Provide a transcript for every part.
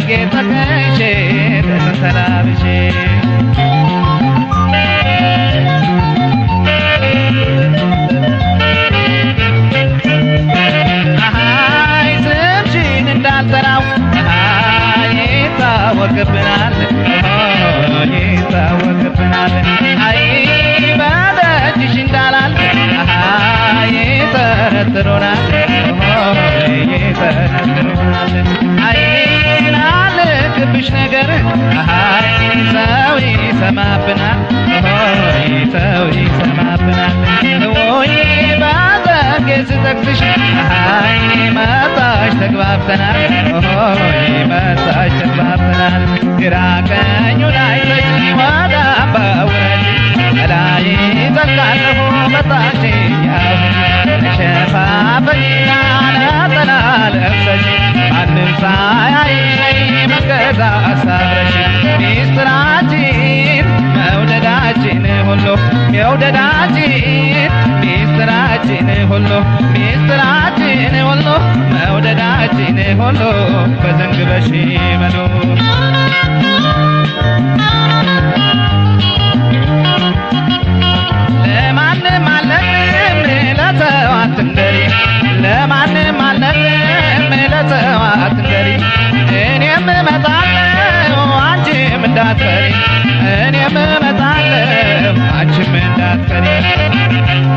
በዘንጌ ተከሼ ተላብሼ ይታወቅብናል ይታወቅብናል አይ በደጅሽ እንዳላል ይጠረጥሩናል ይጠረጥሩናል አይ ናልክብሽ ነገር ሰው ይሰማብናል ሰው ይሰማብናል ወይ ባዘጌ ስጠቅስሽ መጣሽ ተግባብተናል መጣሽ ተግባብተናል ግራ ቀኙን አይተሽ ወደ አምባውረድ ከላይ ዘልቃለሁ መጣሽ ያው ሸፋፈኝና ነጠላ ለብሰሽ ማንም ሳያይሽ መገዛ አሳብረሽ ሚስጥራችን መውደዳችን ሁሉ መውደዳችን ሚስጥራችን ሁሉ ሚስጥራችን ሁሉ መውደዳችን ሁሉ በዘንግ በሽመሉ ለማንም አልነግርም ለሰው አትንገሪ ለማንም አልነግርም ለሰው አትንገሪ እኔም እመጣለሁ አንቺም እንዳትፈሪ እኔም እመጣለሁ አንቺም እንዳትፈሪ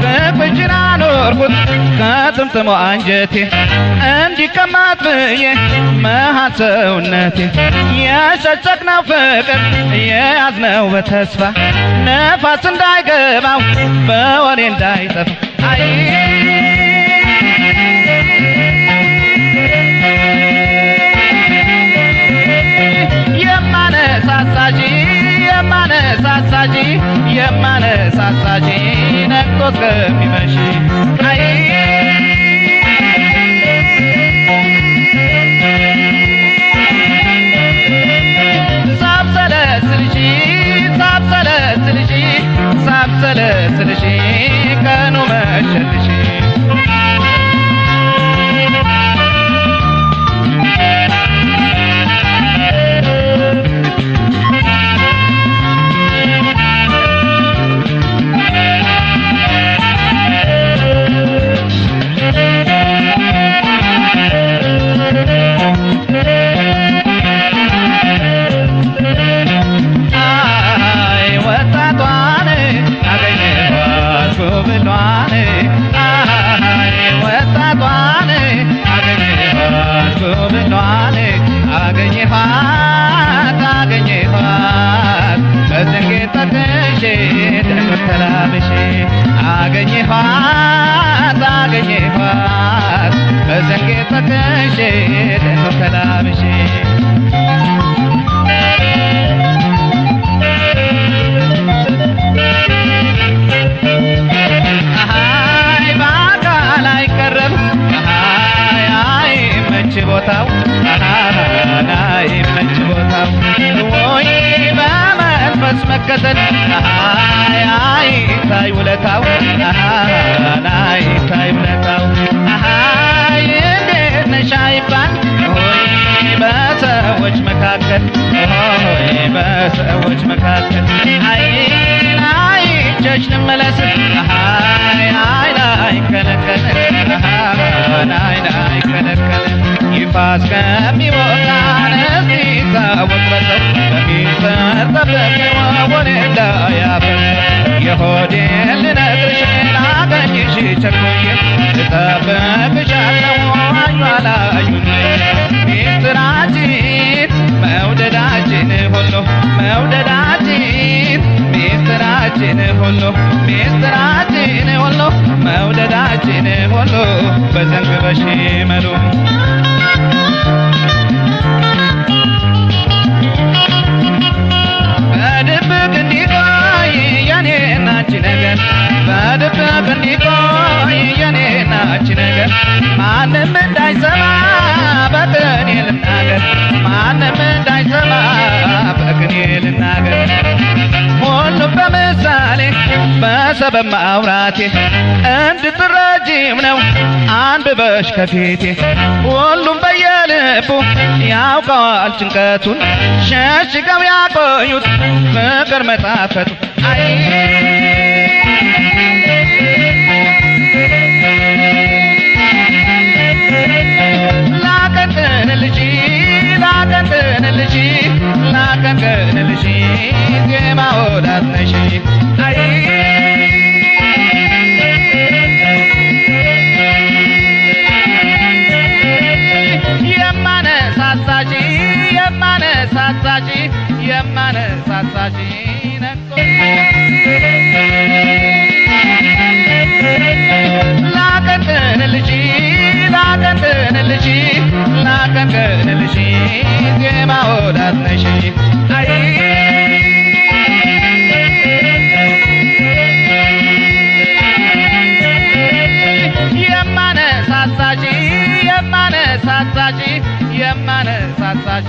ፍቅርሽን አኖርኩት ከጥምጥሞ አንጀቴ እንዲቀማት ብዬ መሀል ሰውነቴ የሸጨቅነው ፍቅር የያዝነው በተስፋ ነፋስ እንዳይገባው በወሬ እንዳይጠፋ አይ የማነሳሳሽ የማነሳሳሽ ነግቶ እስከሚመሽ አይ ሳብሰለስልሽ ቀኑ መሸልሽ አገኘኋት በዘንጌ ተከሼ ተላብሼ አይ በአካል አይቀረብ አይመች ቦታው አይመች ቦታው ወይ በመንፈስ መከተል አይታይ ውለታው አይታይ ውለታው እንዴት ነሽ አይባል ሆይ በሰዎች መካከል ሆይ በሰዎች መካከል አይቼሽ ልመለስ አይከለከል አይከለከል ይፋ እስከሚወጣ እስኪታወቅ በሰው በሚጠበቅ ወሬ እንዳያፈር የሆዴን ልነግርሽ ላገኝሽ ቸኩዬ እጠብቅሻለሁ አዩ አላዩን ሚስጥራችን መውደዳችን ሁሉ መውደዳችን ሚስጥራችን ሁሉ ሚስጥራችን ሁሉ መውደዳችን ሁሉ በዘንግ በሽመሉ በድብቅ እንዲቆይ የኔና አንቺ ነገር በድብቅ እንዲቆይ የኔና አንቺ ነገር ማንም እንዳይሰማ በቅኔ ልናገር ማንም እንዳይሰማ በቅኔ ልናገር ሁሉም በምሳሌ በሰበብ ማውራቴ እንድትረጂም ነው አንብበሽ ከፊቴ ሁሉም በየል ልቡ ያውቀዋል ጭንቀቱን ሸሽገው ያቆዩት ፍቅር መጣፈቱ አይ ላቀንቅን ልጅ ዜማ ወዳት ነሽ አይ የማነሳሳሽ ነቅቶ ላቀንቅን ልጅ ዜማ ወዳት ነሽ አይ የማነሳሳሽ